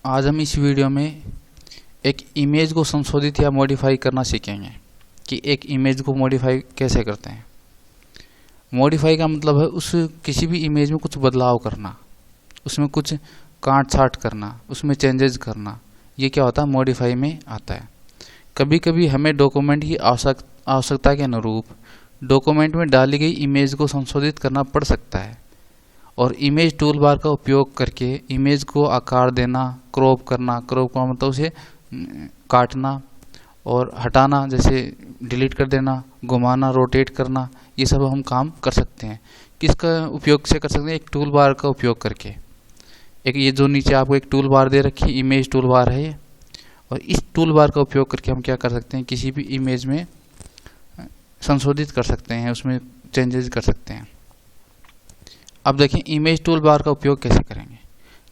आज हम इस वीडियो में एक इमेज को संशोधित या मॉडिफाई करना सीखेंगे कि एक इमेज को मॉडिफाई कैसे करते हैं। मॉडिफाई का मतलब है उस किसी भी इमेज में कुछ बदलाव करना, उसमें कुछ काट छाट करना, उसमें चेंजेस करना। ये क्या होता है, मॉडिफाई में आता है। कभी कभी हमें डॉक्यूमेंट की आवश्यकता के अनुरूप डॉक्यूमेंट में डाली गई इमेज को संशोधित करना पड़ सकता है और इमेज टूल बार का उपयोग करके इमेज को आकार देना, क्रॉप करना, क्रॉप का मतलब उसे काटना और हटाना, जैसे डिलीट कर देना, घुमाना, रोटेट करना, ये सब हम काम कर सकते हैं। किसका उपयोग से कर सकते हैं? एक टूल बार का उपयोग करके। एक ये जो नीचे आपको एक टूल बार दे रखी है, इमेज टूल बार है ये, और इस टूल बार का उपयोग करके हम क्या कर सकते हैं, किसी भी इमेज में संशोधित कर सकते हैं, उसमें चेंजेस कर सकते हैं। अब देखें इमेज टूल बार का उपयोग कैसे करेंगे।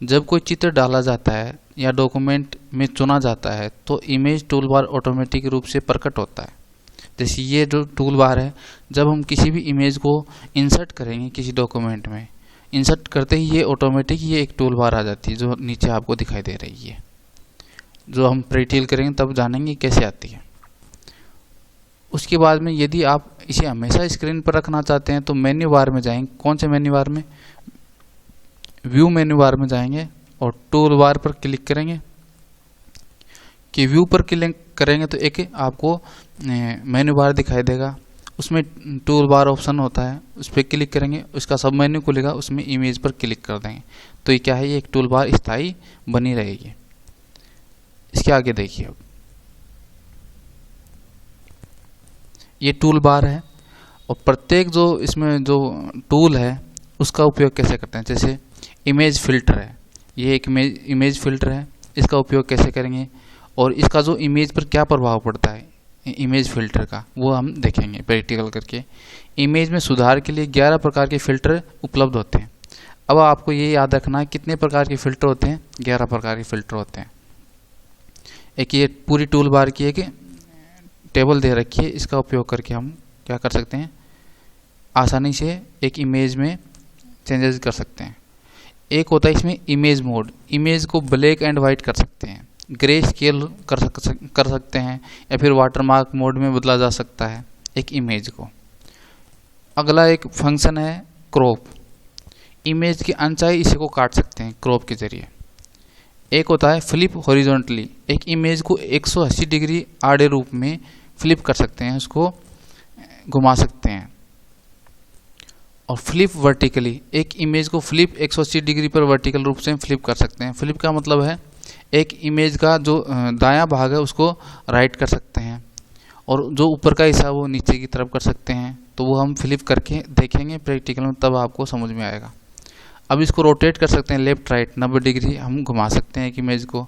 जब कोई चित्र डाला जाता है या डॉक्यूमेंट में चुना जाता है तो इमेज टूल बार ऑटोमेटिक रूप से प्रकट होता है। जैसे ये जो टूल बार है, जब हम किसी भी इमेज को इंसर्ट करेंगे किसी डॉक्यूमेंट में, इंसर्ट करते ही ये ऑटोमेटिक ये एक टूल बार आ जाती है जो नीचे आपको दिखाई दे रही है। जो हम प्रैक्टिकल करेंगे तब जानेंगे कैसे आती है। उसके बाद में यदि आप इसे हमेशा स्क्रीन पर रखना चाहते हैं तो मेन्यू बार में जाएंगे। कौन से मेन्यू बार में? व्यू मेन्यू बार में जाएंगे और टूल बार पर क्लिक करेंगे। कि व्यू पर क्लिक करेंगे तो एक आपको मेन्यू बार दिखाई देगा, उसमें टूल बार ऑप्शन होता है, उस पर क्लिक करेंगे, उसका सब मेन्यू खुलेगा, उसमें इमेज पर क्लिक कर देंगे तो ये क्या है, ये एक टूल बार स्थायी बनी रहेगी। इसके आगे देखिए, अब ये टूल बार है और प्रत्येक जो इसमें जो टूल है उसका उपयोग कैसे करते हैं। जैसे इमेज फिल्टर है, ये एक इमेज फिल्टर है, इसका उपयोग कैसे करेंगे और इसका जो इमेज पर क्या प्रभाव पड़ता है इमेज फिल्टर का, वो हम देखेंगे प्रैक्टिकल करके। इमेज में सुधार के लिए 11 प्रकार के फिल्टर उपलब्ध होते हैं। अब आपको ये याद रखना है कितने प्रकार के फिल्टर होते हैं, 11 प्रकार के फिल्टर होते हैं। एक ये पूरी टूल बार की एक टेबल दे रखी है, इसका उपयोग करके हम क्या कर सकते हैं, आसानी से एक इमेज में चेंजेस कर सकते हैं। एक होता है इसमें इमेज मोड, इमेज को ब्लैक एंड वाइट कर सकते हैं, ग्रे स्केल कर सकते हैं या फिर वाटरमार्क मोड में बदला जा सकता है एक इमेज को। अगला एक फंक्शन है क्रॉप, इमेज की अनचाही इसे को काट सकते हैं क्रॉप के जरिए। एक होता है फ्लिप हॉरिजॉन्टली, एक इमेज को 180 डिग्री आड़े रूप में फ्लिप कर सकते हैं, उसको घुमा सकते हैं। और फ्लिप वर्टिकली, एक इमेज को फ्लिप 180 डिग्री पर वर्टिकल रूप से फ्लिप कर सकते हैं। फ्लिप का मतलब है एक इमेज का जो दायां भाग है उसको राइट कर सकते हैं और जो ऊपर का हिस्सा वो नीचे की तरफ कर सकते हैं। तो वो हम फ्लिप करके देखेंगे प्रैक्टिकल में, तब आपको समझ में आएगा। अब इसको रोटेट कर सकते हैं लेफ्ट राइट, 90 डिग्री हम घुमा सकते हैं एक इमेज को।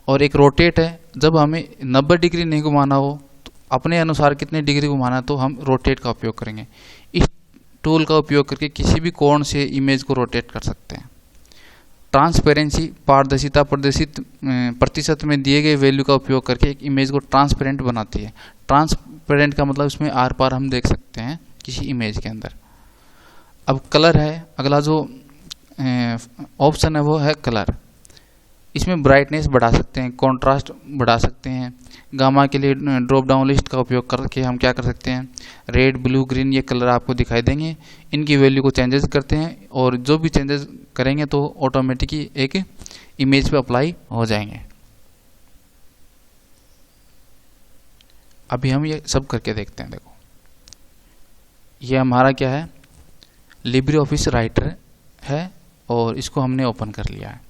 और एक रोटेट है, जब हमें 90 डिग्री नहीं घुमाना हो तो अपने अनुसार कितने डिग्री घुमाना तो हम रोटेट का उपयोग करेंगे। इस टूल का उपयोग करके किसी भी कोण से इमेज को रोटेट कर सकते हैं। ट्रांसपेरेंसी, पारदर्शिता प्रतिशत में दिए गए वैल्यू का उपयोग करके एक इमेज को ट्रांसपेरेंट बनाती है। ट्रांसपेरेंट का मतलब इसमें आर पार हम देख सकते हैं किसी इमेज के अंदर। अब कलर है, अगला जो ऑप्शन है वो है कलर। इसमें ब्राइटनेस बढ़ा सकते हैं, कॉन्ट्रास्ट बढ़ा सकते हैं। गामा के लिए ड्रॉप डाउन लिस्ट का उपयोग करके हम क्या कर सकते हैं, रेड, ब्लू, ग्रीन ये कलर आपको दिखाई देंगे, इनकी वैल्यू को चेंजेस करते हैं और जो भी चेंजेस करेंगे तो ऑटोमेटिकली एक इमेज पे अप्लाई हो जाएंगे। अभी हम ये सब करके देखते हैं। देखो ये हमारा क्या है, लिब्रे ऑफिस राइटर है और इसको हमने ओपन कर लिया है।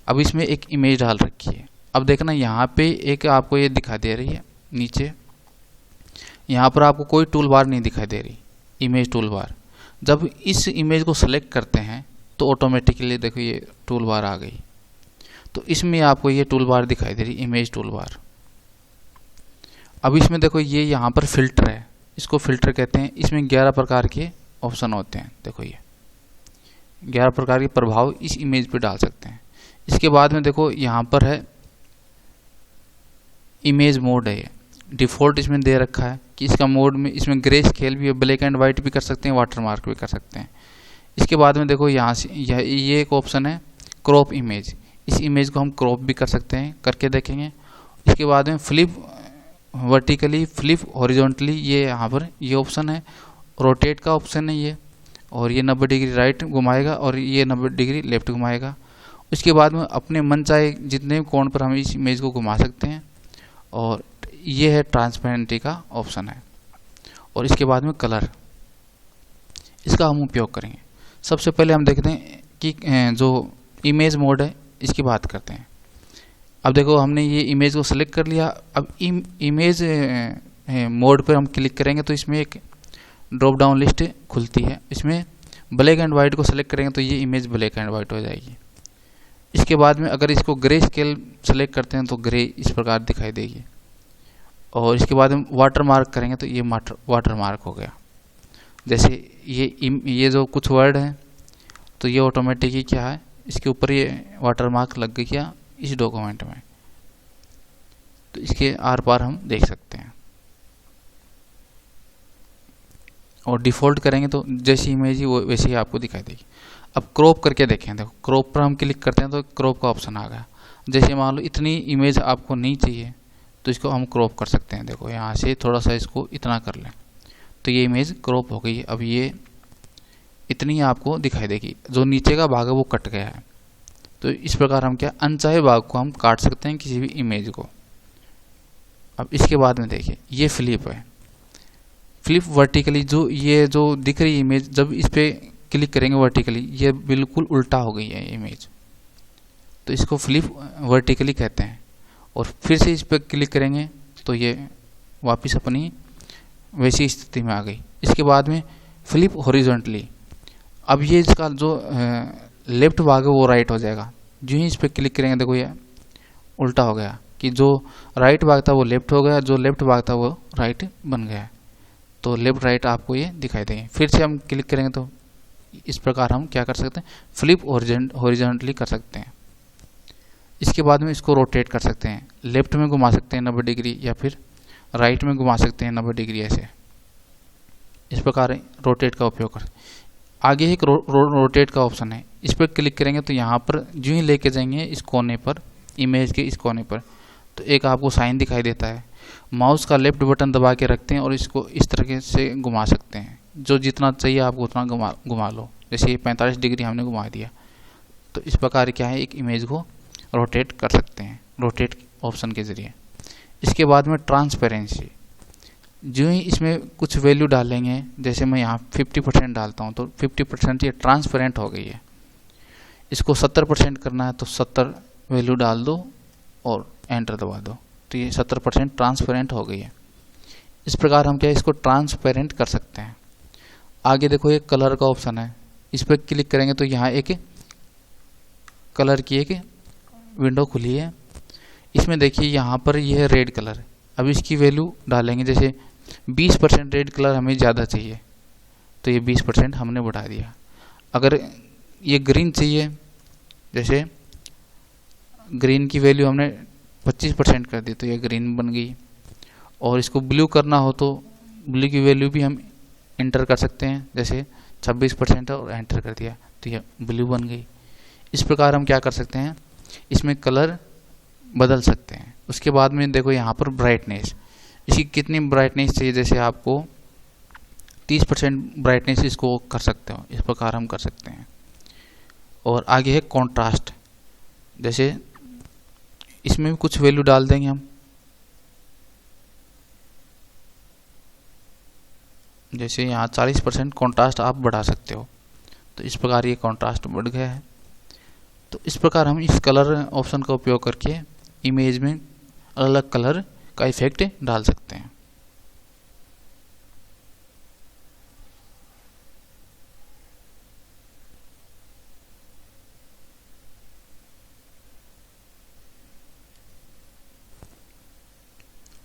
अब इसमें एक इमेज डाल रखी है। अब देखना यहाँ पे एक आपको ये दिखा दे रही है नीचे, यहाँ पर आपको कोई टूल बार नहीं दिखाई दे रही, इमेज टूल बार। जब इस इमेज को सेलेक्ट करते हैं तो ऑटोमेटिकली देखो ये टूल बार आ गई। तो इसमें आपको ये टूल बार दिखाई दे रही, इमेज टूल बार। अब इसमें देखो ये यहाँ पर फिल्टर है, इसको फिल्टर कहते हैं। इसमें 11 प्रकार के ऑप्शन होते हैं। देखो ये 11 प्रकार के प्रभाव इस इमेज पे डाल सकते हैं। इसके बाद में देखो यहाँ पर है इमेज मोड है, ये डिफ़ॉल्ट इसमें दे रखा है कि इसका मोड में इसमें ग्रे स्केल भी है, ब्लैक एंड वाइट भी कर सकते हैं, वाटरमार्क भी कर सकते हैं। इसके बाद में देखो यहाँ से ये एक ऑप्शन है क्रॉप इमेज, इस इमेज को हम क्रॉप भी कर सकते हैं, करके देखेंगे। इसके बाद में फ्लिप वर्टिकली, फ्लिप हॉरिजॉन्टली, ये यहाँ पर ये ऑप्शन है। रोटेट का ऑप्शन है ये, और ये 90 डिग्री राइट घुमाएगा और ये 90 डिग्री लेफ्ट घुमाएगा। उसके बाद में अपने मन चाहे जितने कोण पर हम इस इमेज को घुमा सकते हैं। और ये है ट्रांसपेरेंटी का ऑप्शन है। और इसके बाद में कलर, इसका हम उपयोग करेंगे। सबसे पहले हम देखते हैं कि जो इमेज मोड है इसकी बात करते हैं। अब देखो हमने ये इमेज को सिलेक्ट कर लिया। अब इमेज मोड पर हम क्लिक करेंगे तो इसमें एक ड्रॉप डाउन लिस्ट खुलती है। इसमें ब्लैक एंड वाइट को सिलेक्ट करेंगे तो ये इमेज ब्लैक एंड वाइट हो जाएगी। इसके बाद में अगर इसको ग्रे स्केल सेलेक्ट करते हैं तो ग्रे इस प्रकार दिखाई देगी। और इसके बाद में वाटर मार्क करेंगे तो ये वाटर मार्क हो गया। जैसे ये जो कुछ वर्ड हैं तो ये ऑटोमेटिक ही क्या है, इसके ऊपर ये वाटर मार्क लग गया इस डॉक्यूमेंट में। तो इसके आर पार हम देख सकते हैं। और डिफ़ॉल्ट करेंगे तो जैसी इमेज ही वो वैसे ही आपको दिखाई देगी। अब क्रॉप करके देखें, देखो क्रॉप पर हम क्लिक करते हैं तो क्रॉप का ऑप्शन आ गया। जैसे मान लो इतनी इमेज आपको नहीं चाहिए तो इसको हम क्रॉप कर सकते हैं। देखो यहाँ से थोड़ा सा इसको इतना कर लें तो ये इमेज क्रॉप हो गई है। अब ये इतनी आपको दिखाई देगी, जो नीचे का भाग है वो कट गया है। तो इस प्रकार हम क्या अनचाहे भाग को हम काट सकते हैं किसी भी इमेज को। अब इसके बाद में देखिए ये फ्लिप है, फ्लिप वर्टिकली, जो ये जो दिख रही इमेज जब इस पर क्लिक करेंगे वर्टिकली ये बिल्कुल उल्टा हो गई है इमेज, तो इसको फ्लिप वर्टिकली कहते हैं। और फिर से इस पर क्लिक करेंगे तो ये वापस अपनी वैसी स्थिति में आ गई। इसके बाद में फ्लिप हॉरिजॉन्टली, अब ये इसका जो लेफ्ट भाग है वो राइट हो जाएगा। जो ही इस पर क्लिक करेंगे देखो ये उल्टा हो गया कि जो राइट भाग था वो लेफ्ट हो गया, जो लेफ्ट भाग था वो राइट बन गया। तो लेफ्ट राइट आपको ये दिखाई देंगे। फिर से हम क्लिक करेंगे तो इस प्रकार हम क्या कर सकते हैं, फ्लिप हॉरिजॉन्टली कर सकते हैं। इसके बाद में इसको रोटेट कर सकते हैं, लेफ्ट में घुमा सकते हैं 90 डिग्री या फिर राइट में घुमा सकते हैं 90 डिग्री। ऐसे इस प्रकार रोटेट का उपयोग कर। आगे एक रोटेट का ऑप्शन है, इस पर क्लिक करेंगे तो यहाँ पर जो ही लेके जाएंगे इस कोने पर, इमेज के इस कोने पर, तो एक आपको साइन दिखाई देता है। माउस का लेफ्ट बटन दबा के रखते हैं और इसको इस तरीके से घुमा सकते हैं। जो जितना चाहिए आपको उतना घुमा लो। जैसे ये 45 डिग्री हमने घुमा दिया। तो इस प्रकार क्या है एक इमेज को रोटेट कर सकते हैं रोटेट ऑप्शन के ज़रिए। इसके बाद में ट्रांसपेरेंसी, जो ही इसमें कुछ वैल्यू डालेंगे, जैसे मैं यहाँ 50% डालता हूँ तो 50% ये ट्रांसपेरेंट हो गई है। इसको 70% करना है तो 70 वैल्यू डाल दो और एंटर दबा दो तो ये 70% ट्रांसपेरेंट हो गई है। इस प्रकार हम क्या इसको ट्रांसपेरेंट कर सकते हैं। आगे देखो एक कलर का ऑप्शन है, इस पर क्लिक करेंगे तो यहाँ एक कलर की एक विंडो खुली है। इसमें देखिए यहाँ पर यह है रेड कलर। अब इसकी वैल्यू डालेंगे, जैसे 20% रेड कलर हमें ज़्यादा चाहिए तो ये 20% हमने बढ़ा दिया। अगर ये ग्रीन चाहिए, जैसे ग्रीन की वैल्यू हमने 25% कर दी तो ये ग्रीन बन गई। और इसको ब्लू करना हो तो ब्लू की वैल्यू भी हम एंटर कर सकते हैं, जैसे 26% और एंटर कर दिया तो ये ब्लू बन गई। इस प्रकार हम क्या कर सकते हैं, इसमें कलर बदल सकते हैं। उसके बाद में देखो यहाँ पर ब्राइटनेस, इसकी कितनी ब्राइटनेस चाहिए, जैसे आपको 30% ब्राइटनेस इसको कर सकते हो, इस प्रकार हम कर सकते हैं। और आगे है कॉन्ट्रास्ट, जैसे इसमें भी कुछ वैल्यू डाल देंगे हम, जैसे यहाँ 40% कॉन्ट्रास्ट आप बढ़ा सकते हो। तो इस प्रकार ये कॉन्ट्रास्ट बढ़ गया है। तो इस प्रकार हम इस कलर ऑप्शन का उपयोग करके इमेज में अलग अलग कलर का इफेक्ट डाल सकते हैं।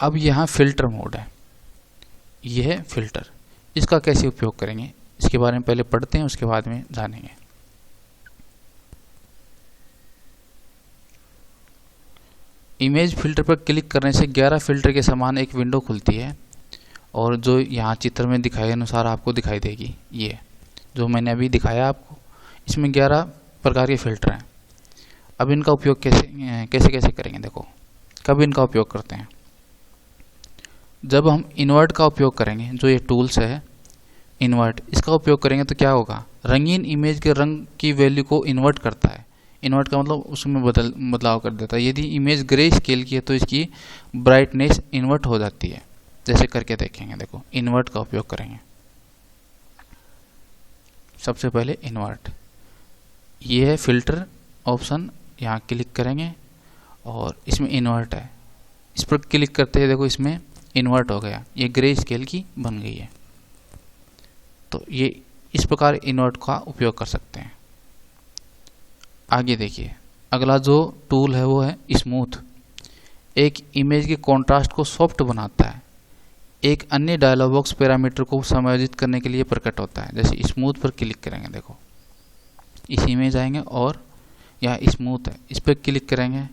अब यहाँ फिल्टर मोड है, यह है फिल्टर। इसका कैसे उपयोग करेंगे इसके बारे में पहले पढ़ते हैं, उसके बाद में जानेंगे। इमेज फिल्टर पर क्लिक करने से 11 फिल्टर के समान एक विंडो खुलती है और जो यहाँ चित्र में दिखाए अनुसार आपको दिखाई देगी। ये जो मैंने अभी दिखाया आपको, इसमें 11 प्रकार के फिल्टर हैं। अब इनका उपयोग कैसे कैसे करेंगे, देखो कब इनका उपयोग करते हैं। जब हम इन्वर्ट का उपयोग करेंगे, जो ये टूल्स है इन्वर्ट, इसका उपयोग करेंगे तो क्या होगा, रंगीन इमेज के रंग की वैल्यू को इन्वर्ट करता है। इन्वर्ट का मतलब उसमें बदलाव कर देता है। यदि इमेज ग्रे स्केल की है तो इसकी ब्राइटनेस इन्वर्ट हो जाती है। जैसे करके देखेंगे, देखो इन्वर्ट का उपयोग करेंगे। सबसे पहले इन्वर्ट, ये है फिल्टर ऑप्शन, यहाँ क्लिक करेंगे और इसमें इन्वर्ट है, इस पर क्लिक करते हैं, देखो इसमें इन्वर्ट हो गया, ये ग्रे स्केल की बन गई है। तो ये इस प्रकार इन्वर्ट का उपयोग कर सकते हैं। आगे देखिए, अगला जो टूल है वो है स्मूथ। एक इमेज के कॉन्ट्रास्ट को सॉफ्ट बनाता है। एक अन्य डायलॉग बॉक्स पैरामीटर को समायोजित करने के लिए प्रकट होता है। जैसे स्मूथ पर क्लिक करेंगे, देखो इस इमेज आएंगे और यहाँ स्मूथ है, इस पर क्लिक करेंगे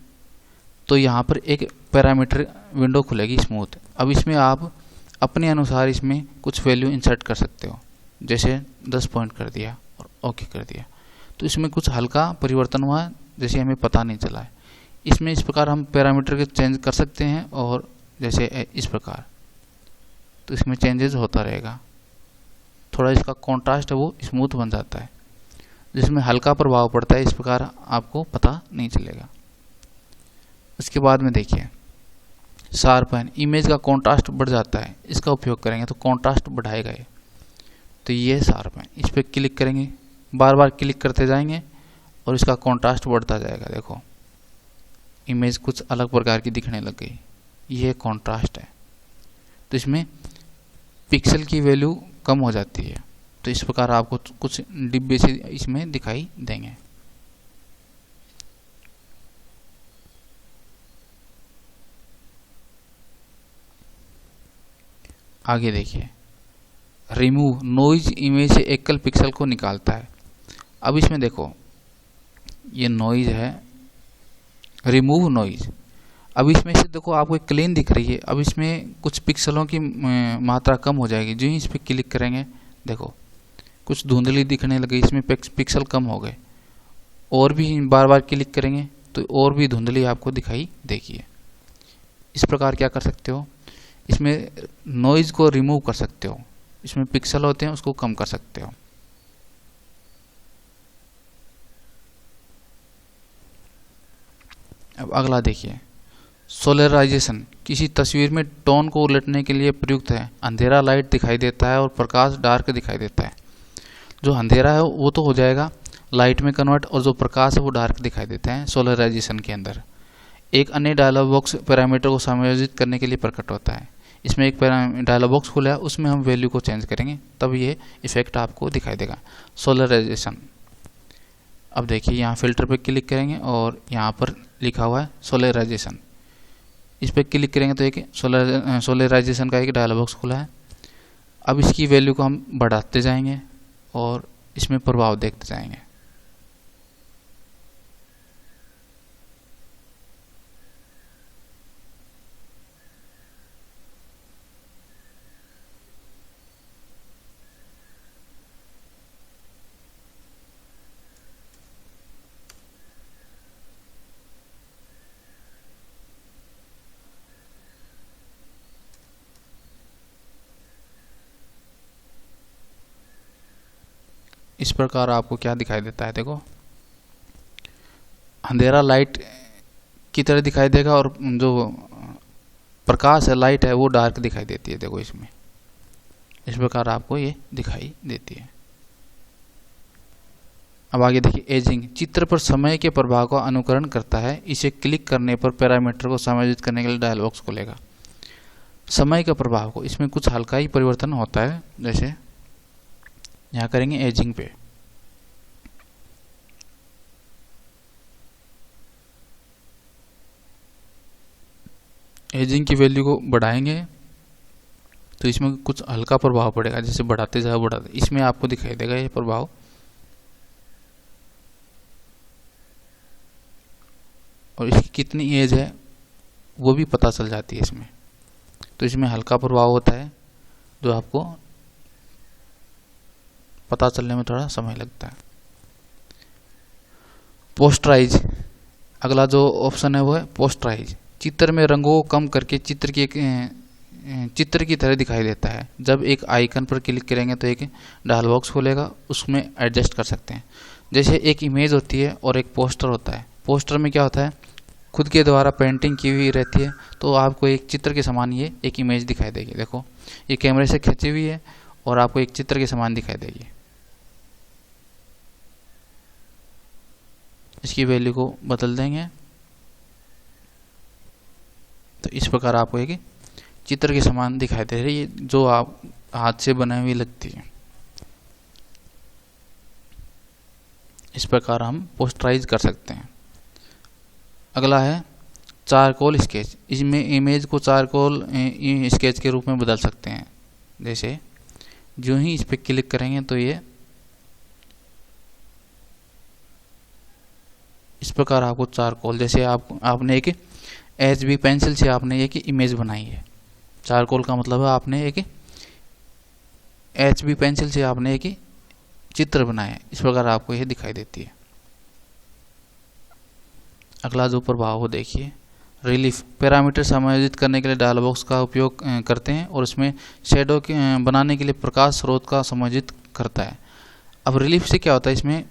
तो यहाँ पर एक पैरामीटर विंडो खुलेगी स्मूथ। अब इसमें आप अपने अनुसार इसमें कुछ वैल्यू इंसर्ट कर सकते हो। जैसे 10 पॉइंट कर दिया और ओके कर दिया, तो इसमें कुछ हल्का परिवर्तन हुआ जैसे हमें पता नहीं चला है। इसमें इस प्रकार हम पैरामीटर के चेंज कर सकते हैं और जैसे इस प्रकार, तो इसमें चेंजेस होता रहेगा। थोड़ा इसका कॉन्ट्रास्ट है वो स्मूथ बन जाता है, जिसमें हल्का प्रभाव पड़ता है, इस प्रकार आपको पता नहीं चलेगा। उसके बाद में देखिए शार्पन, इमेज का कॉन्ट्रास्ट बढ़ जाता है, इसका उपयोग करेंगे तो कॉन्ट्रास्ट बढ़ाएगा ये। तो ये शार्पन, इस पर क्लिक करेंगे, बार बार क्लिक करते जाएंगे और इसका कॉन्ट्रास्ट बढ़ता जाएगा। देखो इमेज कुछ अलग प्रकार की दिखने लग गई, ये कॉन्ट्रास्ट है। तो इसमें पिक्सल की वैल्यू कम हो जाती है। तो इस प्रकार आपको कुछ डिब्बे से इसमें दिखाई देंगे। आगे देखिए, रिमूव नॉइज, इमेज से एकल पिक्सल को निकालता है। अब इसमें देखो ये नॉइज है, रिमूव नॉइज। अब इसमें से देखो आपको एक क्लीन दिख रही है, अब इसमें कुछ पिक्सलों की मात्रा कम हो जाएगी। जो ही इस पर क्लिक करेंगे देखो कुछ धुंधली दिखने लगी, इसमें पिक्सल कम हो गए। और भी बार बार क्लिक करेंगे तो और भी धुंधली आपको दिखाई देगी। इस प्रकार क्या कर सकते हो, इसमें नॉइज को रिमूव कर सकते हो, इसमें पिक्सल होते हैं उसको कम कर सकते हो। अब अगला देखिए, सोलराइजेशन, किसी तस्वीर में टोन को उलटने के लिए प्रयुक्त है। अंधेरा लाइट दिखाई देता है और प्रकाश डार्क दिखाई देता है। जो अंधेरा है वो तो हो जाएगा लाइट में कन्वर्ट, और जो प्रकाश है वो डार्क दिखाई देता है सोलराइजेशन के अंदर। एक अन्य डायलॉग बॉक्स पैरामीटर को समायोजित करने के लिए प्रकट होता है। इसमें एक डायलॉग बॉक्स खुला है, उसमें हम वैल्यू को चेंज करेंगे तब ये इफेक्ट आपको दिखाई देगा, सोलराइजेशन। अब देखिए यहाँ फिल्टर पे क्लिक करेंगे और यहाँ पर लिखा हुआ है सोलराइजेशन, इस पर क्लिक करेंगे तो एक सोलराइजेशन का एक डायलॉग बॉक्स खुला है। अब इसकी वैल्यू को हम बढ़ाते जाएंगे और इसमें प्रभाव देखते जाएंगे। इस प्रकार आपको क्या दिखाई देता है, देखो अंधेरा लाइट की तरह दिखाई देगा और जो प्रकाश है लाइट है वो डार्क दिखाई देती है। देखो इसमें इस प्रकार आपको ये दिखाई देती है। अब आगे देखिए, एजिंग, चित्र पर समय के प्रभाव का अनुकरण करता है। इसे क्लिक करने पर पैरामीटर को समायोजित करने के लिए डायलॉग बॉक्स खुलेगा। समय का प्रभाव को, इसमें कुछ हल्का ही परिवर्तन होता है। जैसे यहाँ करेंगे एजिंग पे, एजिंग की वैल्यू को बढ़ाएंगे तो इसमें कुछ हल्का प्रभाव पड़ेगा। जैसे बढ़ाते जाओ इसमें आपको दिखाई देगा ये प्रभाव। और इसकी कितनी एज है वो भी पता चल जाती है इसमें। तो इसमें हल्का प्रभाव होता है जो आपको पता चलने में थोड़ा समय लगता है। पोस्टराइज, अगला जो ऑप्शन है वो है पोस्टराइज। चित्र में रंगों को कम करके चित्र की तरह दिखाई देता है। जब एक आइकन पर क्लिक करेंगे तो एक डायलॉग बॉक्स खुलेगा, उसमें एडजस्ट कर सकते हैं। जैसे एक इमेज होती है और एक पोस्टर होता है। पोस्टर में क्या होता है, खुद के द्वारा पेंटिंग की हुई रहती है, तो आपको एक चित्र के समान ये एक इमेज दिखाई देगी। देखो ये कैमरे से खींची हुई है और आपको एक चित्र के समान दिखाई देगी। इसकी वैल्यू को बदल देंगे तो इस प्रकार आपको एक चित्र के समान दिखाई दे रही है, जो आप हाथ से बनाई हुई लगती है। इस प्रकार हम पोस्टराइज कर सकते हैं। अगला है चारकोल स्केच। इसमें इमेज को चारकोल स्केच के रूप में बदल सकते हैं। जैसे जो ही इस पर क्लिक करेंगे तो ये इस प्रकार आपको चारकोल, जैसे आपने एक HB पेंसिल से आपने एक इमेज बनाई है। चारकोल का मतलब है आपने एक HB पेंसिल से आपने एक चित्र बनाया है। इस प्रकार आपको यह दिखाई देती है। अगला जो प्रभाव हो देखिए, रिलीफ। पैरामीटर समायोजित करने के लिए डायलॉग बॉक्स का उपयोग करते हैं और इसमें शेडो बनाने के लिए प्रकाश स्रोत का समायोजित करता है। अब रिलीफ से क्या होता है, इसमें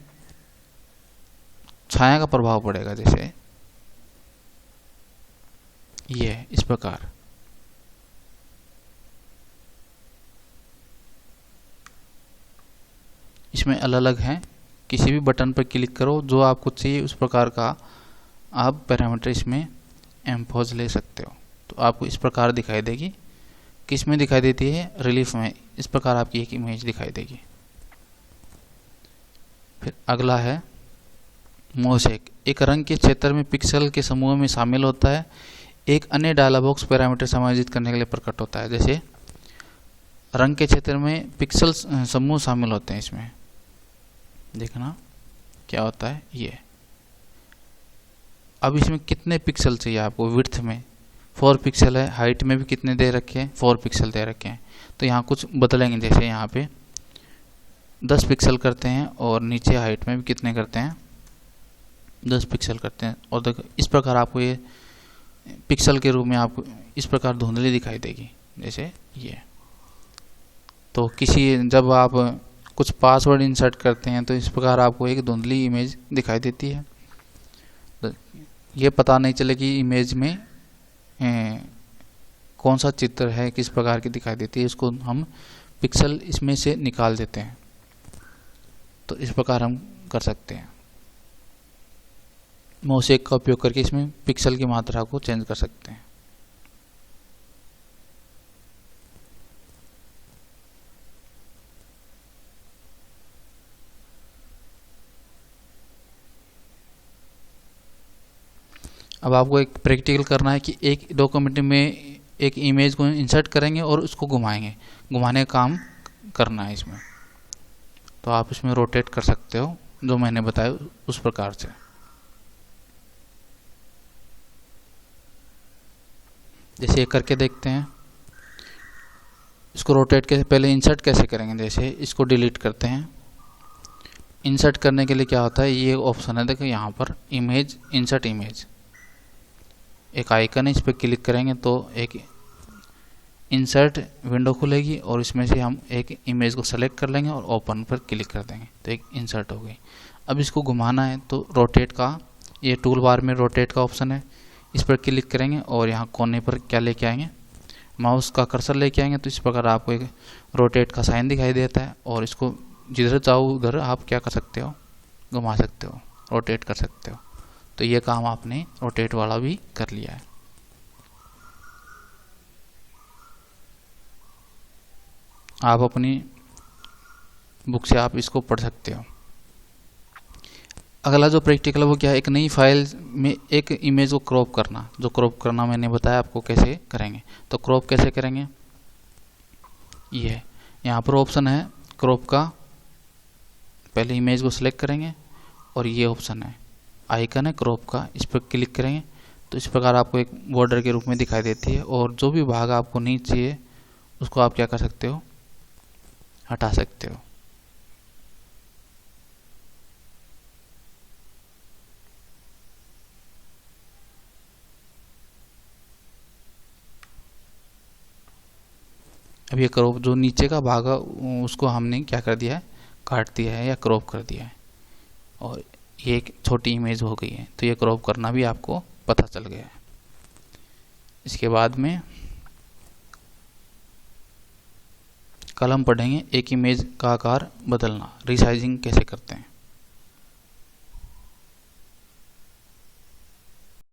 छाया का प्रभाव पड़ेगा। जैसे ये इस प्रकार इसमें अलग अलग है। किसी भी बटन पर क्लिक करो, जो आपको चाहिए उस प्रकार का आप पैरामीटर इसमें एम्पोज ले सकते हो। तो आपको इस प्रकार दिखाई देगी। किस में दिखाई देती है, रिलीफ में। इस प्रकार आपकी एक इमेज दिखाई देगी। फिर अगला है मोज़ेक। एक रंग के क्षेत्र में पिक्सल के समूह में शामिल होता है। एक अन्य डायलॉग बॉक्स पैरामीटर समायोजित करने के लिए प्रकट होता है। जैसे रंग के क्षेत्र में पिक्सल समूह शामिल होते हैं। इसमें देखना क्या होता है ये। अब इसमें कितने पिक्सल चाहिए आपको, विड्थ में 4 पिक्सल है, हाइट में भी कितने दे रखे हैं, 4 पिक्सल दे रखे हैं। तो यहाँ कुछ बदलेंगे, जैसे यहाँ पे 10 पिक्सल करते हैं और नीचे हाइट में भी कितने करते हैं, 10 पिक्सल करते हैं। और देखो इस प्रकार आपको ये पिक्सल के रूप में आपको इस प्रकार धुंधली दिखाई देगी, जैसे ये। तो जब आप कुछ पासवर्ड इंसर्ट करते हैं तो इस प्रकार आपको एक धुंधली इमेज दिखाई देती है। तो ये पता नहीं चले कि इमेज में कौन सा चित्र है, किस प्रकार की दिखाई देती है। इसको हम पिक्सल इसमें से निकाल देते हैं। तो इस प्रकार हम कर सकते हैं। मोज़ेक का उपयोग करके इसमें पिक्सल की मात्रा को चेंज कर सकते हैं। अब आपको एक प्रैक्टिकल करना है कि एक डॉक्यूमेंट में एक इमेज को इंसर्ट करेंगे और उसको घुमाएंगे। घुमाने का काम करना है इसमें। तो आप इसमें रोटेट कर सकते हो, जो मैंने बताया उस प्रकार से। जैसे ये करके देखते हैं। इसको रोटेट कैसे, पहले इंसर्ट कैसे करेंगे। जैसे इसको डिलीट करते हैं। इंसर्ट करने के लिए क्या होता है, ये ऑप्शन है, देखो यहाँ पर इमेज, इंसर्ट इमेज, एक आइकन है। इस पर क्लिक करेंगे तो एक इंसर्ट विंडो खुलेगी और इसमें से हम एक इमेज को सेलेक्ट कर लेंगे और ओपन पर क्लिक कर देंगे तो एक इंसर्ट हो गई। अब इसको घुमाना है तो रोटेट का, ये टूल बार में रोटेट का ऑप्शन है, इस पर क्लिक करेंगे और यहाँ कोने पर क्या लेके आएंगे, माउस का कर्सर लेके आएंगे। तो इस प्रकार आपको एक रोटेट का साइन दिखाई देता है और इसको जिधर चाहो उधर आप क्या कर सकते हो, घुमा सकते हो, रोटेट कर सकते हो। तो ये काम आपने रोटेट वाला भी कर लिया है। आप अपनी बुक से आप इसको पढ़ सकते हो। अगला जो प्रैक्टिकल है वो क्या है, एक नई फाइल में एक इमेज को क्रॉप करना। जो क्रॉप करना मैंने बताया आपको कैसे करेंगे। तो क्रॉप कैसे करेंगे, ये यहाँ पर ऑप्शन है क्रॉप का। पहले इमेज को सिलेक्ट करेंगे और ये ऑप्शन है, आइकन है क्रॉप का, इस पर क्लिक करेंगे तो इस प्रकार आपको एक बॉर्डर के रूप में दिखाई देती है। और जो भी भाग आपको नहीं चाहिए उसको आप क्या कर सकते हो, हटा सकते हो। अब ये क्रॉप जो नीचे का भाग है उसको हमने क्या कर दिया है, काट दिया है या क्रॉप कर दिया है, और ये एक छोटी इमेज हो गई है। तो ये क्रॉप करना भी आपको पता चल गया है। इसके बाद में कल हम पढ़ेंगे एक इमेज का आकार बदलना, रिसाइजिंग कैसे करते हैं।